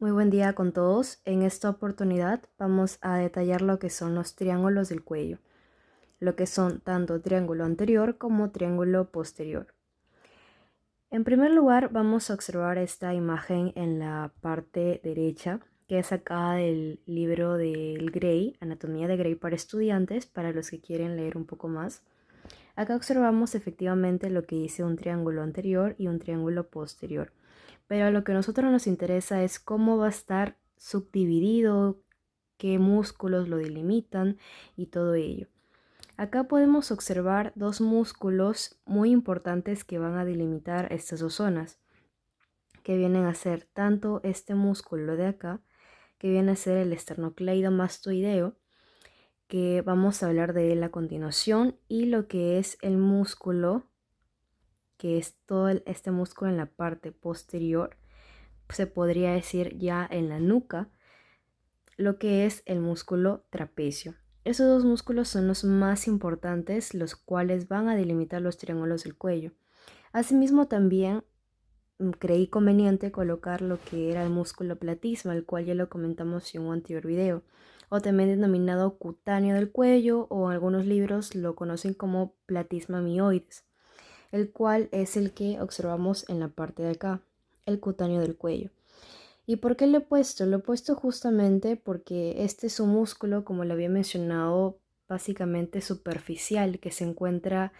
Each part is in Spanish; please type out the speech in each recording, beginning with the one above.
Muy buen día con todos. En esta oportunidad vamos a detallar lo que son los triángulos del cuello, lo que son tanto triángulo anterior como triángulo posterior. En primer lugar, vamos a observar esta imagen en la parte derecha, que es sacada del libro del Gray, Anatomía de Gray para estudiantes, para los que quieren leer un poco más. Acá observamos efectivamente lo que dice un triángulo anterior y un triángulo posterior. Pero lo que a nosotros nos interesa es cómo va a estar subdividido, qué músculos lo delimitan y todo ello. Acá podemos observar dos músculos muy importantes que van a delimitar estas dos zonas, que vienen a ser tanto este músculo de acá, que viene a ser el esternocleidomastoideo, que vamos a hablar de él a continuación, y lo que es el músculo, que es todo este músculo en la parte posterior, se podría decir ya en la nuca, lo que es el músculo trapecio. Esos dos músculos son los más importantes, los cuales van a delimitar los triángulos del cuello. Asimismo, también creí conveniente colocar lo que era el músculo platisma, el cual ya lo comentamos en un anterior video, o también denominado cutáneo del cuello, o en algunos libros lo conocen como platisma mioides, el cual es el que observamos en la parte de acá, el cutáneo del cuello. ¿Y por qué lo he puesto? Lo he puesto justamente porque este es un músculo, como lo había mencionado, básicamente superficial, que se encuentra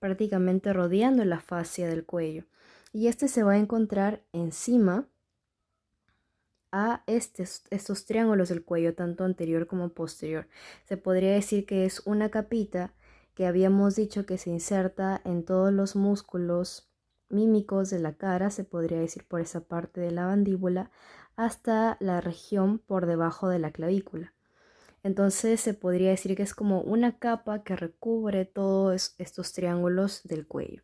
prácticamente rodeando la fascia del cuello. Y este se va a encontrar encima a estos triángulos del cuello, tanto anterior como posterior. Se podría decir que es una capita que habíamos dicho que se inserta en todos los músculos mímicos de la cara, se podría decir por esa parte de la mandíbula, hasta la región por debajo de la clavícula. Entonces se podría decir que es como una capa que recubre todos estos triángulos del cuello.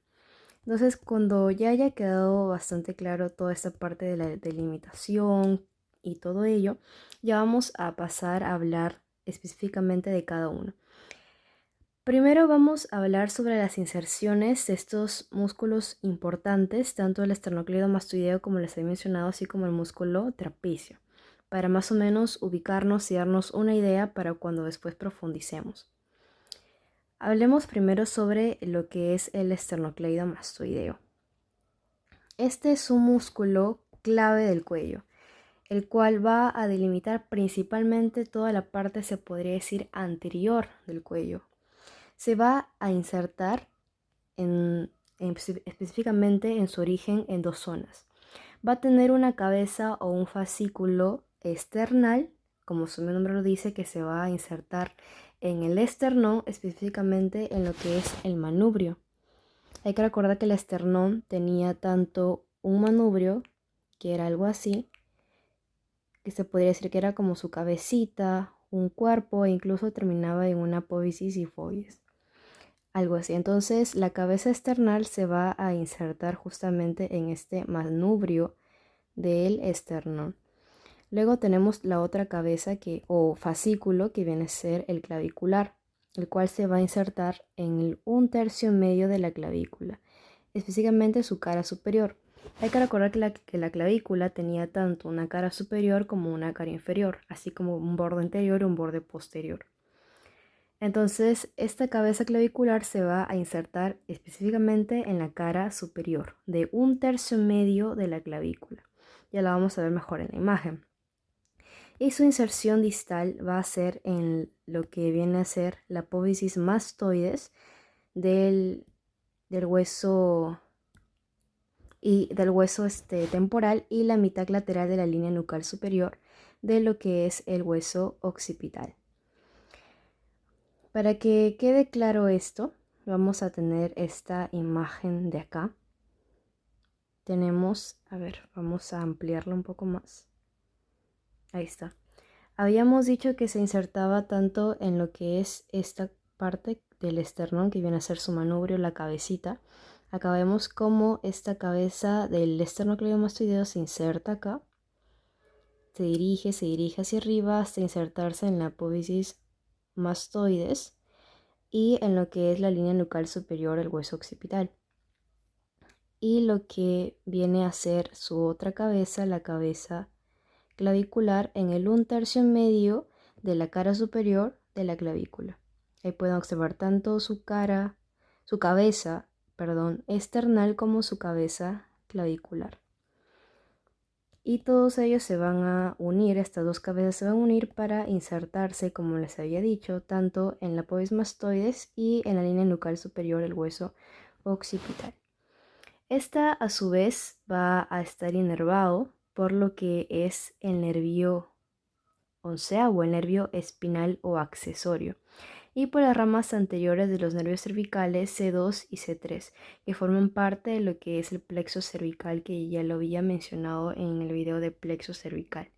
Entonces, cuando ya haya quedado bastante claro toda esta parte de la delimitación y todo ello, ya vamos a pasar a hablar específicamente de cada uno. Primero vamos a hablar sobre las inserciones de estos músculos importantes, tanto el esternocleidomastoideo como les he mencionado, así como el músculo trapecio, para más o menos ubicarnos y darnos una idea para cuando después profundicemos. Hablemos primero sobre lo que es el esternocleidomastoideo. Este es un músculo clave del cuello, el cual va a delimitar principalmente toda la parte, se podría decir, anterior del cuello. Se va a insertar específicamente en su origen en dos zonas. Va a tener una cabeza o un fascículo external, como su nombre lo dice, que se va a insertar en el esternón, específicamente en lo que es el manubrio. Hay que recordar que el esternón tenía tanto un manubrio, que era algo así, que se podría decir que era como su cabecita, un cuerpo e incluso terminaba en una apófisis y foides. Algo así. Entonces la cabeza external se va a insertar justamente en este manubrio del esternón. Luego tenemos la otra cabeza o fascículo que viene a ser el clavicular, el cual se va a insertar en un tercio medio de la clavícula, específicamente su cara superior. Hay que recordar que la clavícula tenía tanto una cara superior como una cara inferior, así como un borde anterior y un borde posterior. Entonces, esta cabeza clavicular se va a insertar específicamente en la cara superior, de un tercio medio de la clavícula. Ya la vamos a ver mejor en la imagen. Y su inserción distal va a ser en lo que viene a ser la apófisis mastoides del hueso temporal y la mitad lateral de la línea nucal superior de lo que es el hueso occipital. Para que quede claro esto, vamos a tener esta imagen de acá. Tenemos, a ver, vamos a ampliarlo un poco más. Ahí está. Habíamos dicho que se insertaba tanto en lo que es esta parte del esternón, que viene a ser su manubrio, la cabecita. Acá vemos cómo esta cabeza del esternocleidomastoideo se inserta acá. Se dirige hacia arriba hasta insertarse en la apófisis mastoides y en lo que es la línea nucal superior, el hueso occipital. Y lo que viene a ser su otra cabeza, la cabeza clavicular en el 1/3 medio de la cara superior de la clavícula. Ahí pueden observar tanto su cabeza, external como su cabeza clavicular. Y todos ellos se van a unir, estas dos cabezas se van a unir para insertarse, como les había dicho, tanto en la apófisis mastoides y en la línea nucal superior del hueso occipital. Esta a su vez va a estar inervado por lo que es el nervio onceavo, el nervio espinal o accesorio, y por las ramas anteriores de los nervios cervicales C2 y C3, que forman parte de lo que es el plexo cervical, que ya lo había mencionado en el video de plexo cervical,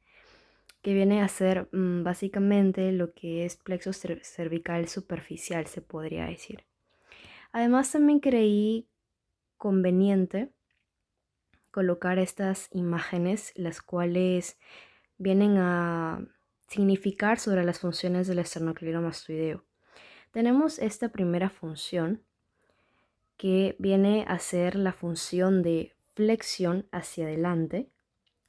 que viene a ser básicamente lo que es plexo cervical superficial, se podría decir. Además, también creí conveniente colocar estas imágenes, las cuales vienen a significar sobre las funciones del esternocleidomastoideo. Tenemos esta primera función que viene a ser la función de flexión hacia adelante,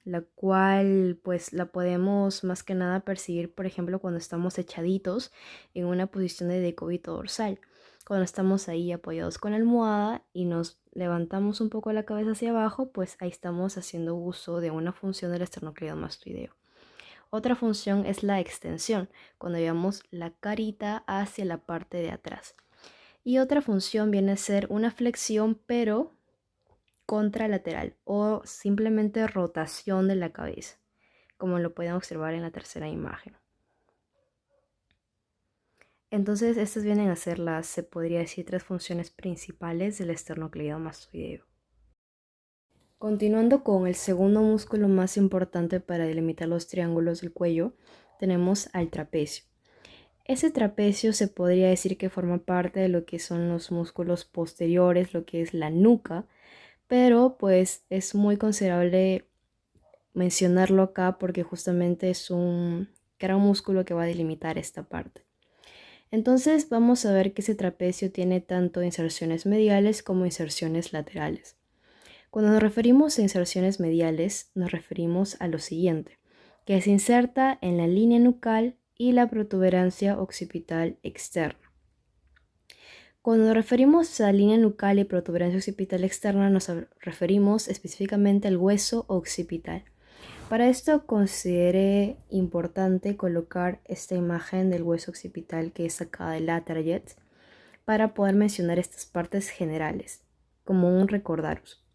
la cual pues la podemos más que nada percibir, por ejemplo, cuando estamos echaditos en una posición de decúbito dorsal. Cuando estamos ahí apoyados con la almohada y nos levantamos un poco la cabeza hacia abajo, pues ahí estamos haciendo uso de una función del esternocleidomastoideo. Otra función es la extensión, cuando llevamos la carita hacia la parte de atrás. Y otra función viene a ser una flexión, pero contralateral o simplemente rotación de la cabeza, como lo pueden observar en la tercera imagen. Entonces, estas vienen a ser se podría decir, tres funciones principales del esternocleidomastoideo. Continuando con el segundo músculo más importante para delimitar los triángulos del cuello, tenemos al trapecio. Ese trapecio se podría decir que forma parte de lo que son los músculos posteriores, lo que es la nuca, pero pues es muy considerable mencionarlo acá porque justamente es un gran músculo que va a delimitar esta parte. Entonces vamos a ver que ese trapecio tiene tanto inserciones mediales como inserciones laterales. Cuando nos referimos a inserciones mediales, nos referimos a lo siguiente, que se inserta en la línea nucal y la protuberancia occipital externa. Cuando nos referimos a línea nucal y protuberancia occipital externa, nos referimos específicamente al hueso occipital. Para esto consideré importante colocar esta imagen del hueso occipital que es sacada de Laterjet para poder mencionar estas partes generales, como un recordaros.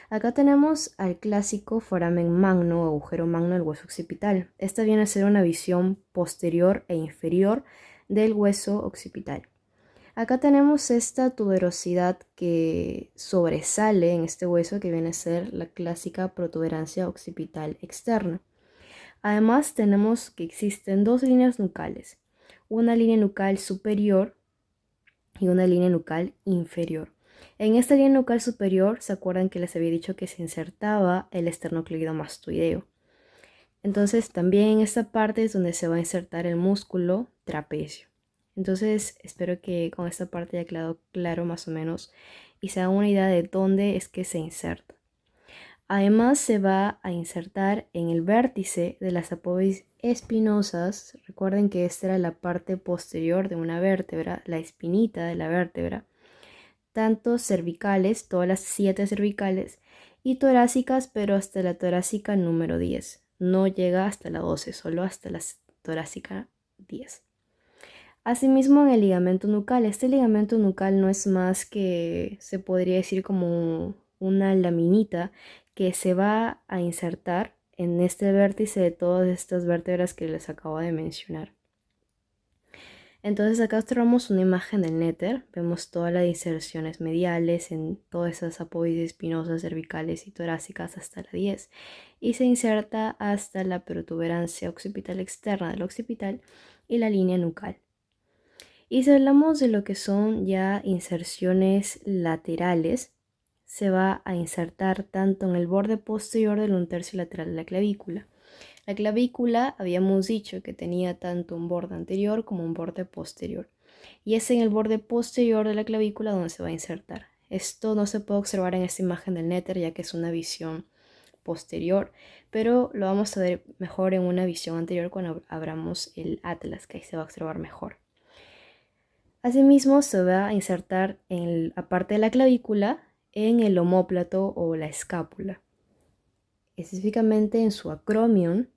Acá tenemos al clásico foramen magno o agujero magno del hueso occipital. Esta viene a ser una visión posterior e inferior del hueso occipital. Acá tenemos esta tuberosidad que sobresale en este hueso, que viene a ser la clásica protuberancia occipital externa. Además tenemos que existen dos líneas nucales, una línea nucal superior y una línea nucal inferior. En esta línea nucal superior, ¿se acuerdan que les había dicho que se insertaba el esternocleidomastoideo? Entonces también en esta parte es donde se va a insertar el músculo trapecio. Entonces espero que con esta parte haya quedado claro más o menos y se hagan una idea de dónde es que se inserta. Además se va a insertar en el vértice de las apófisis espinosas. Recuerden que esta era la parte posterior de una vértebra, la espinita de la vértebra. Tanto cervicales, todas las 7 cervicales, y torácicas, pero hasta la torácica número 10. No llega hasta la 12, solo hasta la torácica 10. Asimismo en el ligamento nucal. Este ligamento nucal no es más que, se podría decir, como una laminita que se va a insertar en este vértice de todas estas vértebras que les acabo de mencionar. Entonces acá observamos una imagen del néter, vemos todas las inserciones mediales en todas esas apófisis espinosas, cervicales y torácicas hasta la 10 y se inserta hasta la protuberancia occipital externa del occipital y la línea nucal. Y si hablamos de lo que son ya inserciones laterales, se va a insertar tanto en el borde posterior del 1/3 lateral de la clavícula. La clavícula habíamos dicho que tenía tanto un borde anterior como un borde posterior. Y es en el borde posterior de la clavícula donde se va a insertar. Esto no se puede observar en esta imagen del néter ya que es una visión posterior, pero lo vamos a ver mejor en una visión anterior cuando abramos el atlas, que ahí se va a observar mejor. Asimismo, se va a insertar en la parte de la clavícula en el omóplato o la escápula, específicamente en su acromion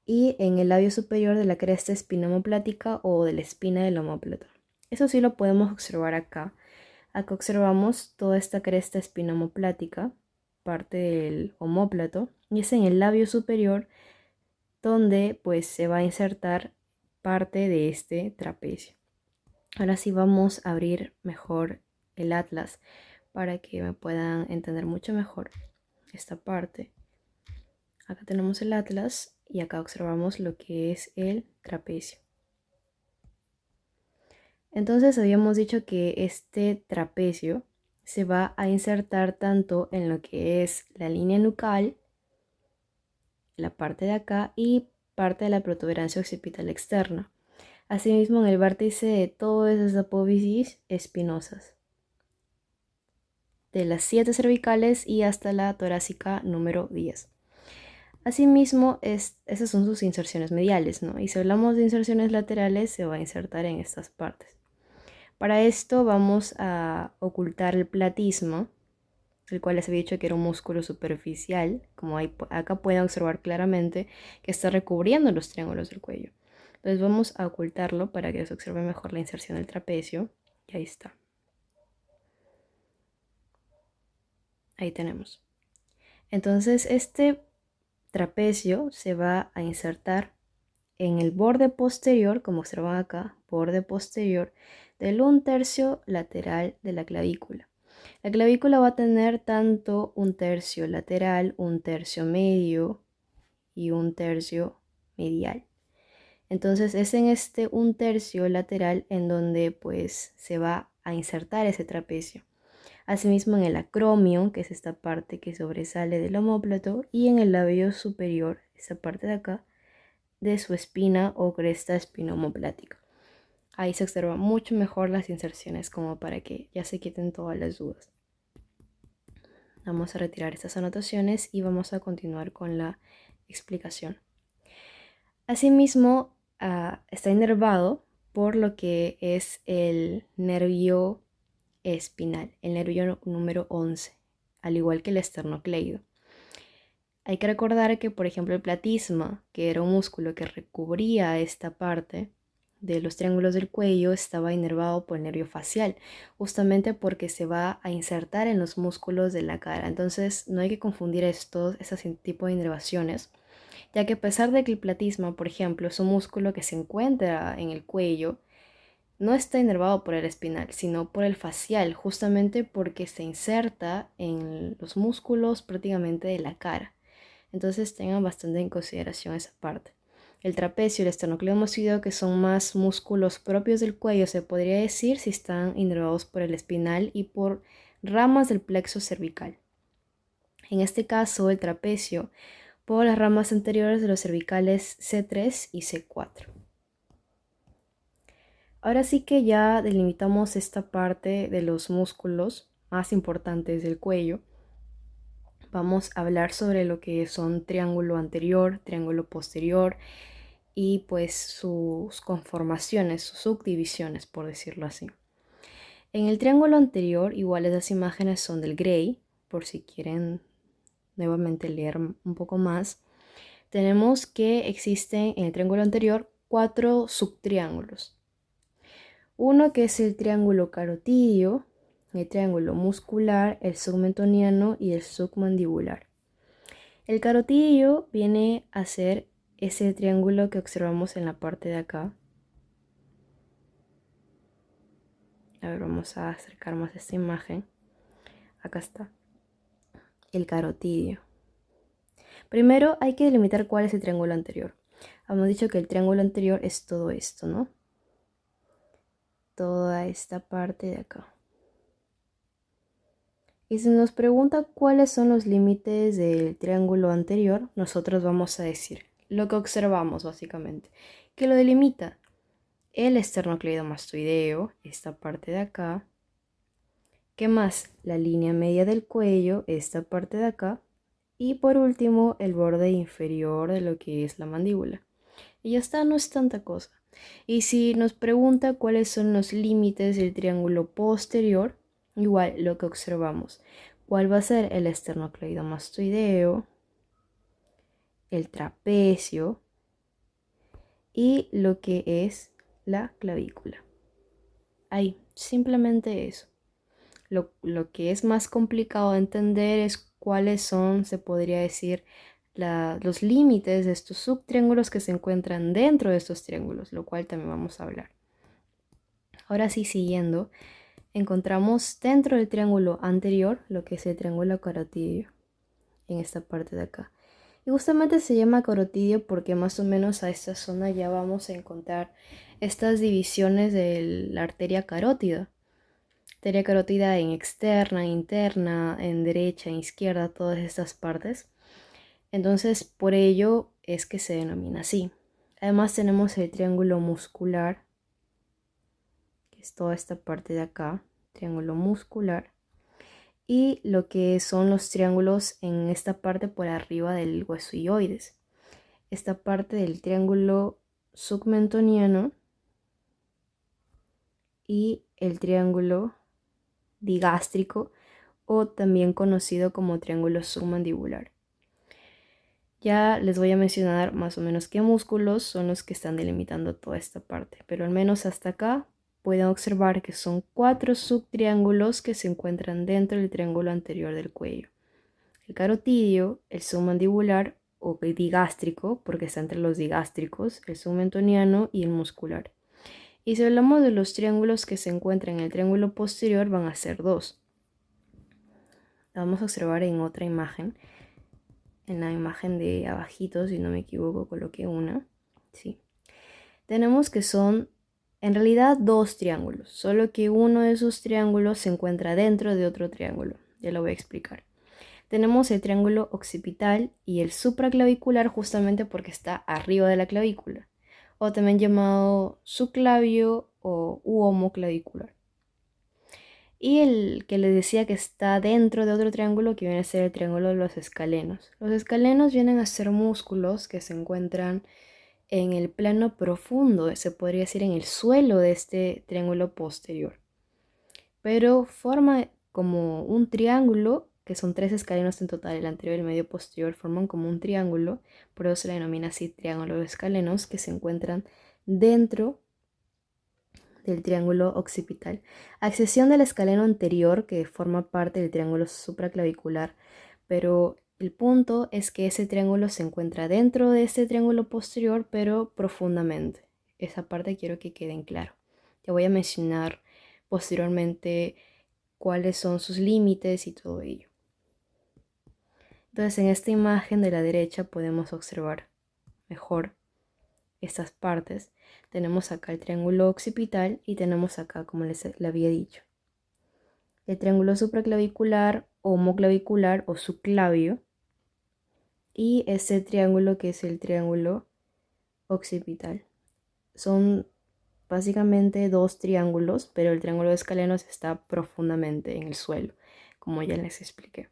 y en el labio superior de la cresta espinomoplática o de la espina del omóplato. Eso sí lo podemos observar acá. Acá observamos toda esta cresta espinomoplática, parte del omóplato, y es en el labio superior donde pues se va a insertar parte de este trapecio. Ahora sí vamos a abrir mejor el atlas para que me puedan entender mucho mejor esta parte. Acá tenemos el atlas y acá observamos lo que es el trapecio. Entonces habíamos dicho que este trapecio se va a insertar tanto en lo que es la línea nucal, la parte de acá, y parte de la protuberancia occipital externa. Asimismo en el vértice de todas esas apófisis espinosas, de las 7 cervicales y hasta la torácica número 10. Asimismo, esas son sus inserciones mediales, ¿no? Y si hablamos de inserciones laterales, se va a insertar en estas partes. Para esto vamos a ocultar el platismo, el cual les había dicho que era un músculo superficial, como acá pueden observar claramente que está recubriendo los triángulos del cuello. Entonces vamos a ocultarlo para que se observe mejor la inserción del trapecio. Y ahí está. Ahí tenemos. Entonces este trapecio se va a insertar en el borde posterior, como observan acá, borde posterior del 1/3 lateral de la clavícula. La clavícula va a tener tanto 1/3 lateral, 1/3 medio y 1/3 medial. Entonces es en este 1/3 lateral en donde pues se va a insertar ese trapecio. Asimismo en el acromion, que es esta parte que sobresale del omóplato, y en el labio superior, esta parte de acá, de su espina o cresta espinomoplática. Ahí se observan mucho mejor las inserciones, como para que ya se quiten todas las dudas. Vamos a retirar estas anotaciones y vamos a continuar con la explicación. Asimismo, está inervado por lo que es el nervio espinal, el nervio número 11, al igual que el esternocleido. Hay que recordar que, por ejemplo, el platisma, que era un músculo que recubría esta parte de los triángulos del cuello, estaba inervado por el nervio facial, justamente porque se va a insertar en los músculos de la cara. Entonces no hay que confundir estos tipos de inervaciones, ya que a pesar de que el platisma, por ejemplo, es un músculo que se encuentra en el cuello, no está inervado por el espinal, sino por el facial, justamente porque se inserta en los músculos prácticamente de la cara. Entonces tengan bastante en consideración esa parte. El trapecio y el esternocleidomastoideo, que son más músculos propios del cuello, se podría decir si están inervados por el espinal y por ramas del plexo cervical. En este caso, el trapecio por las ramas anteriores de los cervicales C3 y C4. Ahora sí que ya delimitamos esta parte de los músculos más importantes del cuello. Vamos a hablar sobre lo que son triángulo anterior, triángulo posterior y pues sus conformaciones, sus subdivisiones, por decirlo así. En el triángulo anterior, igual esas imágenes son del Gray, por si quieren nuevamente leer un poco más. Tenemos que existen en el triángulo anterior 4 subtriángulos. Uno que es el triángulo carotidio, el triángulo muscular, el submentoniano y el submandibular. El carotidio viene a ser ese triángulo que observamos en la parte de acá. A ver, vamos a acercar más esta imagen. Acá está. El carotidio. Primero hay que delimitar cuál es el triángulo anterior. Hemos dicho que el triángulo anterior es todo esto, ¿no? Toda esta parte de acá. Y si nos pregunta cuáles son los límites del triángulo anterior, nosotros vamos a decir lo que observamos básicamente. ¿Qué lo delimita? El esternocleidomastoideo, esta parte de acá. ¿Qué más? La línea media del cuello, esta parte de acá. Y por último, el borde inferior de lo que es la mandíbula. Y ya está, no es tanta cosa. Y si nos pregunta cuáles son los límites del triángulo posterior, igual lo que observamos. ¿Cuál va a ser el esternocleidomastoideo, el trapecio y lo que es la clavícula? Ahí, simplemente eso. Lo que es más complicado de entender es cuáles son, se podría decir, los límites de estos subtriángulos que se encuentran dentro de estos triángulos, lo cual también vamos a hablar. Ahora sí, siguiendo, encontramos dentro del triángulo anterior lo que es el triángulo carotidio, en esta parte de acá. Y justamente se llama carotidio porque más o menos a esta zona ya vamos a encontrar estas divisiones de la arteria carótida. Arteria carótida en externa, interna, en derecha, en izquierda, todas estas partes. Entonces, por ello es que se denomina así. Además tenemos el triángulo muscular, que es toda esta parte de acá, triángulo muscular. Y lo que son los triángulos en esta parte por arriba del hueso ioides. Esta parte del triángulo submentoniano y el triángulo digástrico, o también conocido como triángulo submandibular. Ya les voy a mencionar más o menos qué músculos son los que están delimitando toda esta parte, pero al menos hasta acá pueden observar que son 4 subtriángulos que se encuentran dentro del triángulo anterior del cuello. El carotidio, el submandibular o digástrico, porque está entre los digástricos, el submentoniano y el muscular. Y si hablamos de los triángulos que se encuentran en el triángulo posterior, van a ser 2. La vamos a observar en otra imagen. En la imagen de abajito, si no me equivoco, coloqué una. Sí. Tenemos que son en realidad 2 triángulos, solo que uno de esos triángulos se encuentra dentro de otro triángulo. Ya lo voy a explicar. Tenemos el triángulo occipital y el supraclavicular justamente porque está arriba de la clavícula, o también llamado subclavio o homoclavicular. Y el que les decía que está dentro de otro triángulo que viene a ser el triángulo de los escalenos. Los escalenos vienen a ser músculos que se encuentran en el plano profundo, se podría decir en el suelo de este triángulo posterior. Pero forma como un triángulo, que son 3 escalenos en total, el anterior, el medio, posterior, forman como un triángulo, por eso se le denomina así triángulo de escalenos, que se encuentran dentro del triángulo occipital, a excepción del escaleno anterior que forma parte del triángulo supraclavicular, pero el punto es que ese triángulo se encuentra dentro de este triángulo posterior, pero profundamente. Esa parte quiero que quede en claro. Te voy a mencionar posteriormente cuáles son sus límites y todo ello. Entonces en esta imagen de la derecha podemos observar mejor estas partes. Tenemos acá el triángulo occipital y tenemos acá, como les había dicho, el triángulo supraclavicular, homoclavicular o subclavio, y este triángulo que es el triángulo occipital. Son básicamente 2 triángulos, pero el triángulo de escalenos está profundamente en el suelo, como ya les expliqué.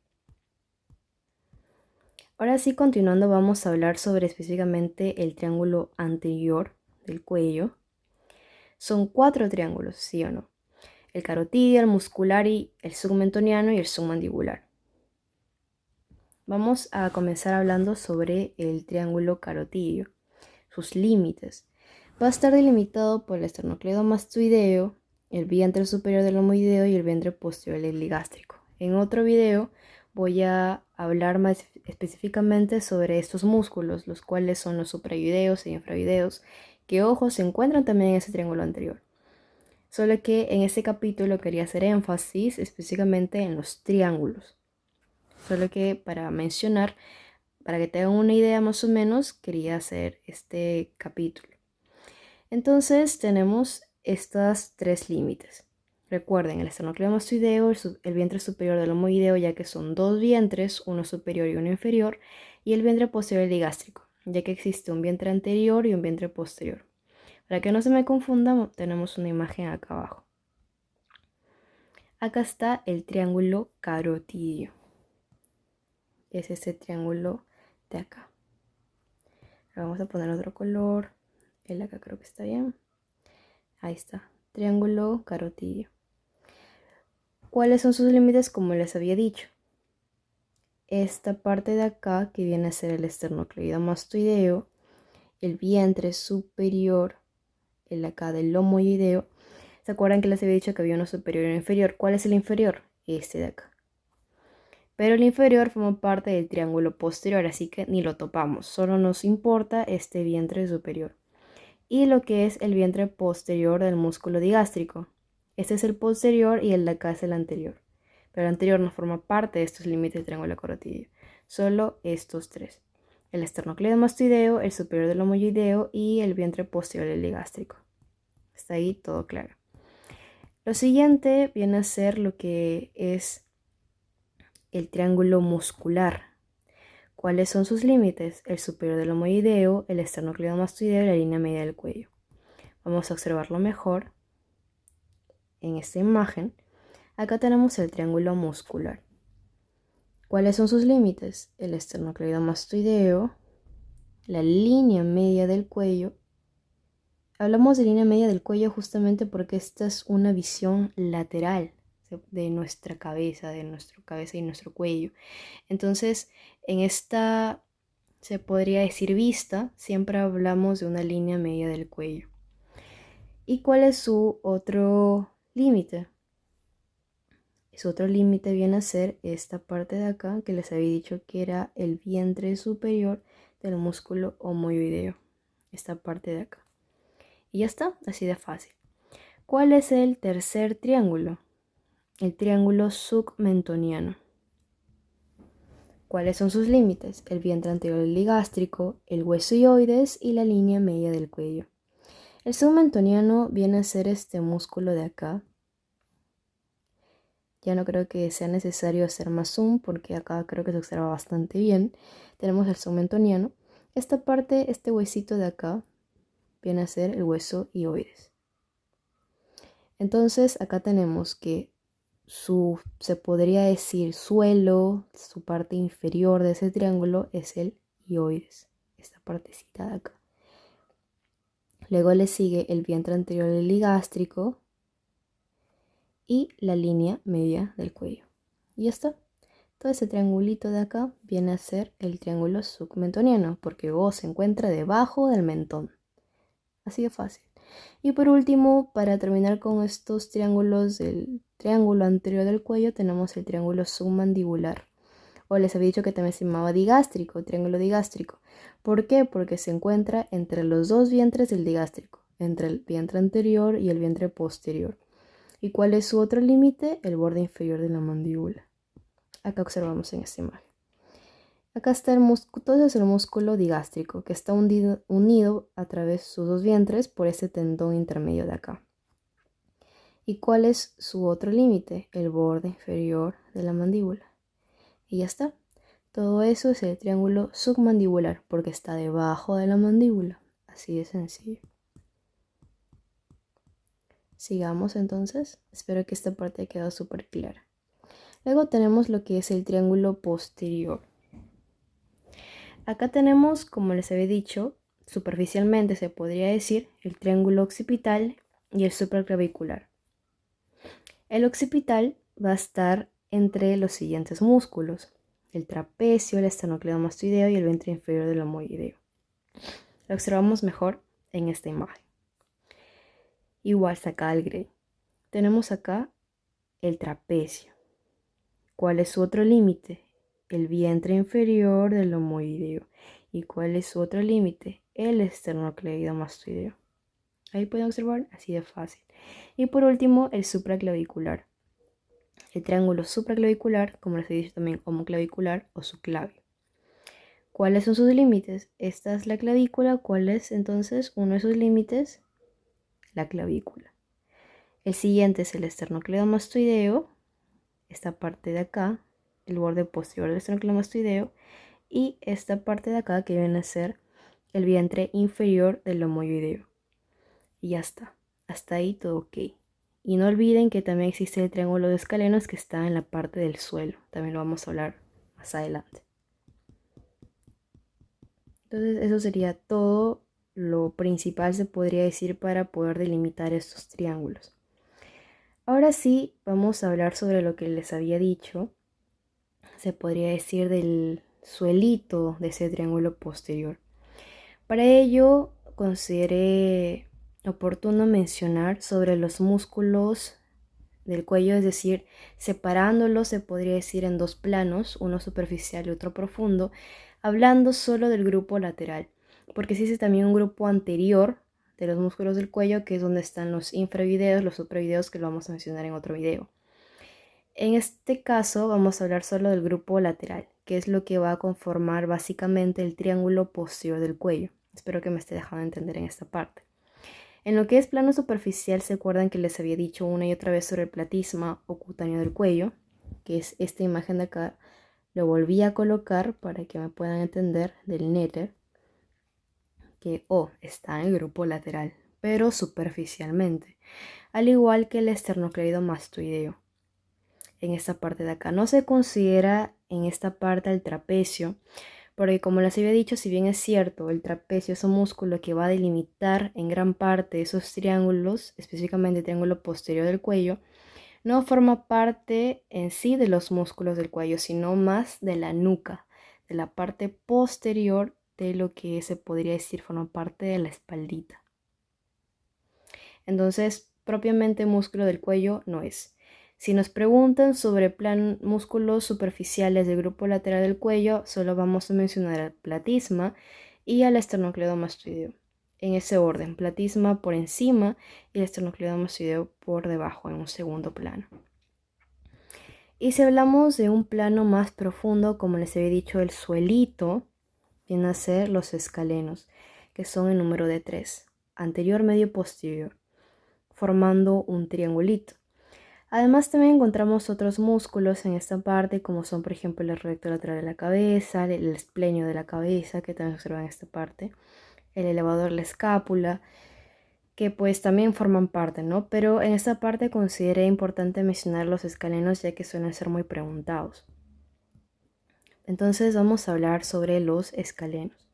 Ahora sí, continuando, vamos a hablar sobre específicamente el triángulo anterior del cuello. Son 4 triángulos, ¿sí o no? El carotidio, el muscular y el submentoniano y el submandibular. Vamos a comenzar hablando sobre el triángulo carotidio, sus límites. Va a estar delimitado por el esternocleidomastoideo, el vientre superior del homoideo y el vientre posterior del ligástrico. En otro video voy a hablar más específicamente sobre estos músculos, los cuales son los suprayoideos e infrayoideos, que ojo, se encuentran también en ese triángulo anterior. Solo que en este capítulo quería hacer énfasis específicamente en los triángulos. Solo que para mencionar, para que tengan una idea más o menos, quería hacer este capítulo. Entonces tenemos estas 3 límites. Recuerden, el esternocleidomastoideo, el vientre superior del homoideo, ya que son 2 vientres, uno superior y uno inferior, y el vientre posterior ligástrico, ya que existe un vientre anterior y un vientre posterior. Para que no se me confunda, tenemos una imagen acá abajo. Acá está el triángulo carotidio. es este triángulo de acá. Ahora vamos a poner otro color. El de acá creo que está bien. Ahí está, triángulo carotidio. ¿Cuáles son sus límites? Como les había dicho, esta parte de acá que viene a ser el esternocleidomastoideo, el vientre superior, el acá del lomoideo. ¿Se acuerdan que les había dicho que había uno superior y uno inferior? ¿Cuál es el inferior? Este de acá. Pero el inferior forma parte del triángulo posterior, así que ni lo topamos. Solo nos importa este vientre superior. Y lo que es el vientre posterior del músculo digástrico. Este es el posterior y el de acá es el anterior. Pero el anterior no forma parte de estos límites del triángulo carotidio. Solo estos tres. El esternocleidomastoideo, el superior del lomoideo y el vientre posterior del digástrico. Está ahí todo claro. Lo siguiente viene a ser lo que es el triángulo muscular. ¿Cuáles son sus límites? El superior del lomoideo, el esternocleidomastoideo y la línea media del cuello. Vamos a observarlo mejor en esta imagen. Acá tenemos el triángulo muscular. ¿Cuáles son sus límites? El esternocleidomastoideo, la línea media del cuello. Hablamos de línea media del cuello justamente porque esta es una visión lateral de nuestra cabeza, y nuestro cuello. Entonces, en esta, se podría decir vista, siempre hablamos de una línea media del cuello. ¿Y cuál es su otro límite? Su otro límite viene a ser esta parte de acá que les había dicho que era el vientre superior del músculo omoideo. Esta parte de acá. Y ya está, así de fácil. ¿Cuál es el tercer triángulo? El triángulo submentoniano. ¿Cuáles son sus límites? El vientre anterior del digástrico, el hueso hioides y la línea media del cuello. El submentoniano viene a ser este músculo de acá. Ya no creo que sea necesario hacer más zoom porque acá creo que se observa bastante bien. Tenemos el submentoniano. Esta parte, este huesito de acá, viene a ser el hueso hioides. Entonces acá tenemos que se podría decir suelo, su parte inferior de ese triángulo es el hioides, esta partecita de acá. Luego le sigue el vientre anterior del ligástrico y la línea media del cuello. Y ya está. Todo ese triangulito de acá viene a ser el triángulo submentoniano, porque O se encuentra debajo del mentón. Así de fácil. Y por último, para terminar con estos triángulos del triángulo anterior del cuello, tenemos el triángulo submandibular. O les había dicho que también se llamaba digástrico, triángulo digástrico. ¿Por qué? Porque se encuentra entre los dos vientres del digástrico, entre el vientre anterior y el vientre posterior. ¿Y cuál es su otro límite? El borde inferior de la mandíbula. Acá observamos en esta imagen. Acá está el músculo, todo es el músculo digástrico que está unido a través de sus dos vientres por este tendón intermedio de acá. ¿Y cuál es su otro límite? El borde inferior de la mandíbula. Y ya está. Todo eso es el triángulo submandibular porque está debajo de la mandíbula. Así de sencillo. Sigamos entonces. Espero que esta parte haya quedado súper clara. Luego tenemos lo que es el triángulo posterior. Acá tenemos, como les había dicho, superficialmente se podría decir el triángulo occipital y el supraclavicular. El occipital va a estar entre los siguientes músculos: el trapecio, el esternocleidomastoideo y el vientre inferior del lomoideo. Lo observamos mejor en esta imagen. Igual saca el gray. Tenemos acá el trapecio. ¿Cuál es su otro límite? El vientre inferior del lomoideo. ¿Y cuál es su otro límite? El esternocleidomastoideo. Ahí pueden observar, así de fácil. Y por último, el supraclavicular. El triángulo supraclavicular, como les he dicho también homoclavicular o subclavio. ¿Cuáles son sus límites? Esta es la clavícula. ¿Cuál es entonces uno de sus límites? La clavícula. El siguiente es el esternocleidomastoideo. Esta parte de acá, el borde posterior del esternocleidomastoideo, y esta parte de acá que viene a ser el vientre inferior del lomoideo. Y ya está. Hasta ahí todo ok. Y no olviden que también existe el triángulo de escalenos que está en la parte del suelo. También lo vamos a hablar más adelante. Entonces eso sería todo lo principal, se podría decir, para poder delimitar estos triángulos. Ahora sí, vamos a hablar sobre lo que les había dicho, se podría decir del suelito de ese triángulo posterior. Para ello, consideré oportuno mencionar sobre los músculos del cuello, es decir, separándolos se podría decir en dos planos, uno superficial y otro profundo, hablando solo del grupo lateral, porque existe también un grupo anterior de los músculos del cuello, que es donde están los infravideos, los supravideos, que lo vamos a mencionar en otro video. En este caso vamos a hablar solo del grupo lateral, que es lo que va a conformar básicamente el triángulo posterior del cuello. Espero que me esté dejando entender en esta parte. En lo que es plano superficial, se acuerdan que les había dicho una y otra vez sobre el platisma o cutáneo del cuello, que es esta imagen de acá. Lo volví a colocar para que me puedan entender del néter, que está en el grupo lateral, pero superficialmente, al igual que el esternocleidomastoideo. En esta parte de acá no se considera en esta parte el trapecio, porque como les había dicho, si bien es cierto, el trapecio es un músculo que va a delimitar en gran parte esos triángulos, específicamente el triángulo posterior del cuello, no forma parte en sí de los músculos del cuello, sino más de la nuca, de la parte posterior de lo que se podría decir forma parte de la espaldita. Entonces, propiamente músculo del cuello no es. Si nos preguntan sobre músculos superficiales del grupo lateral del cuello, solo vamos a mencionar al platisma y al esternocleidomastoideo. En ese orden, platisma por encima y el esternocleidomastoideo por debajo, en un segundo plano. Y si hablamos de un plano más profundo, como les había dicho, el suelito, vienen a ser los escalenos, que son el número de 3, anterior, medio, posterior, formando un triangulito. Además también encontramos otros músculos en esta parte, como son por ejemplo el recto lateral de la cabeza, el esplenio de la cabeza, que también se observa en esta parte, el elevador, la escápula, que pues también forman parte, ¿no? Pero en esta parte consideré importante mencionar los escalenos, ya que suelen ser muy preguntados. Entonces vamos a hablar sobre los escalenos.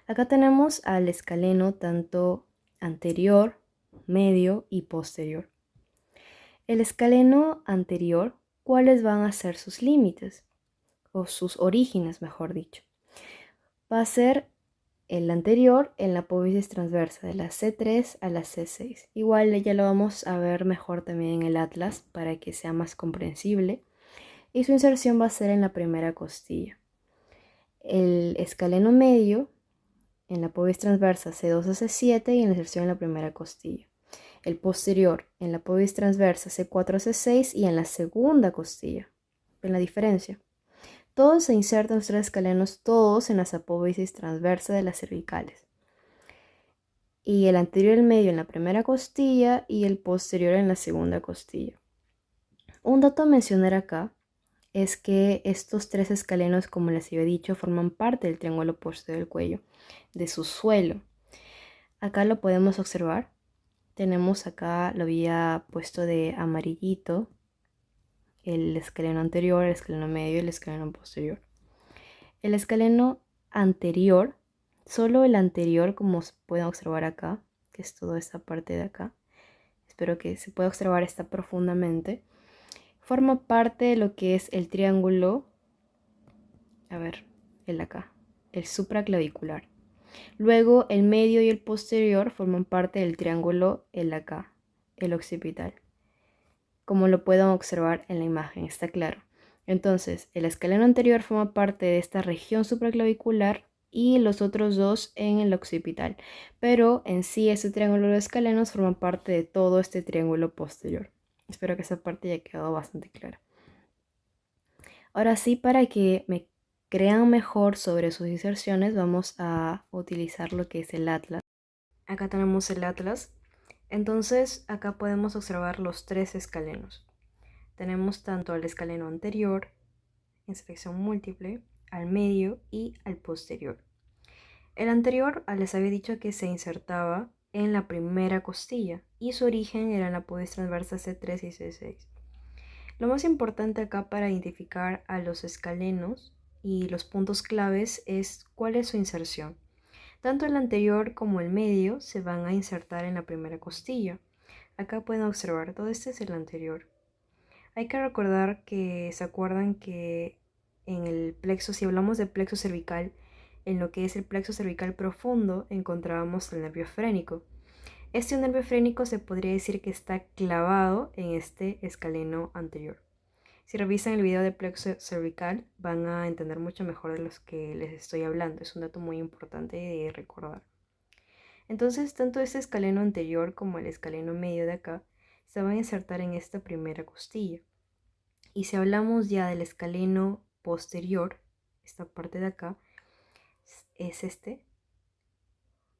Acá tenemos al escaleno tanto anterior, medio y posterior. El escaleno anterior, ¿cuáles van a ser sus límites? O sus orígenes, mejor dicho. Va a ser el anterior en la apófisis transversa, de la C3 a la C6. Igual ya lo vamos a ver mejor también en el atlas para que sea más comprensible. Y su inserción va a ser en la primera costilla. El escaleno medio en la apófisis transversa C2 a C7 y en la inserción en la primera costilla. El posterior en la apófisis transversa C4 a C6 y en la segunda costilla. ¿Ven la diferencia? Todos se insertan los tres escalenos, todos en las apófisis transversas de las cervicales. Y el anterior y el medio en la primera costilla y el posterior en la segunda costilla. Un dato a mencionar acá es que estos tres escalenos, como les había dicho, forman parte del triángulo posterior del cuello, de su suelo. Acá lo podemos observar. Tenemos acá, lo había puesto de amarillito, el escaleno anterior, el escaleno medio y el escaleno posterior. El escaleno anterior, solo el anterior, como se pueden observar acá, que es toda esta parte de acá, espero que se pueda observar esta profundamente, forma parte de lo que es el triángulo, el acá, el supraclavicular. Luego el medio y el posterior forman parte del triángulo el acá, el occipital. Como lo pueden observar en la imagen, está claro. Entonces, el escaleno anterior forma parte de esta región supraclavicular y los otros dos en el occipital. Pero en sí este triángulo de escalenos forma parte de todo este triángulo posterior. Espero que esa parte haya quedado bastante clara. Ahora sí, para que me crean mejor sobre sus inserciones, vamos a utilizar lo que es el atlas. Acá tenemos el atlas. Entonces, acá podemos observar los tres escalenos. Tenemos tanto al escaleno anterior, en selección múltiple, al medio y al posterior. El anterior, les había dicho que se insertaba en la primera costilla y su origen era en la apófisis transversa C3 y C6. Lo más importante acá para identificar a los escalenos y los puntos claves es cuál es su inserción. Tanto el anterior como el medio se van a insertar en la primera costilla. Acá pueden observar, todo este es el anterior. Hay que recordar que se acuerdan que en el plexo, si hablamos de plexo cervical, en lo que es el plexo cervical profundo encontrábamos el nervio frénico. Este nervio frénico se podría decir que está clavado en este escaleno anterior. Si revisan el video de plexo cervical van a entender mucho mejor de los que les estoy hablando. Es un dato muy importante de recordar. Entonces, tanto este escaleno anterior como el escaleno medio de acá se van a insertar en esta primera costilla. Y si hablamos ya del escaleno posterior, esta parte de acá, es este,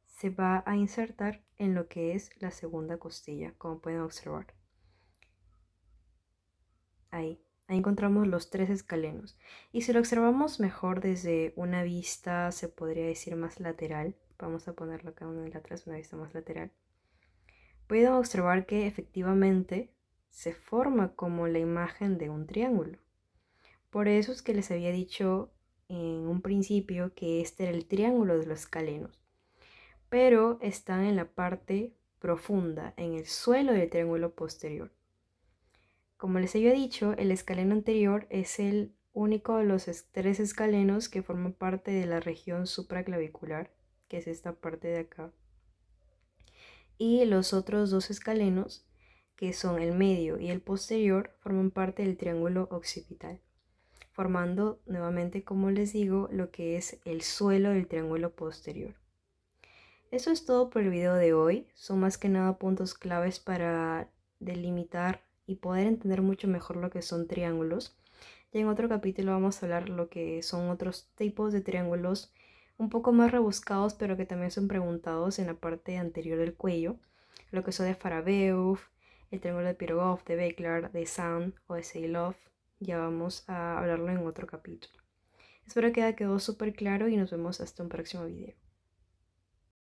se va a insertar en lo que es la segunda costilla, como pueden observar. Ahí encontramos los tres escalenos. Y si lo observamos mejor desde una vista, se podría decir más lateral, vamos a ponerlo acá uno de atrás, una vista más lateral, pueden observar que efectivamente se forma como la imagen de un triángulo. Por eso es que les había dicho en un principio que este era el triángulo de los escalenos, pero están en la parte profunda, en el suelo del triángulo posterior. Como les había dicho, el escaleno anterior es el único de los tres escalenos que forman parte de la región supraclavicular, que es esta parte de acá. Y los otros dos escalenos, que son el medio y el posterior, forman parte del triángulo occipital, formando nuevamente, como les digo, lo que es el suelo del triángulo posterior. Eso es todo por el video de hoy. Son más que nada puntos claves para delimitar y poder entender mucho mejor lo que son triángulos. Ya en otro capítulo vamos a hablar lo que son otros tipos de triángulos un poco más rebuscados, pero que también son preguntados en la parte anterior del cuello, lo que son de Farabeuf, el triángulo de Pirogov, de Beckler, de Sand o de Seilov. Ya vamos a hablarlo en otro capítulo. Espero que haya quedado súper claro y nos vemos hasta un próximo video.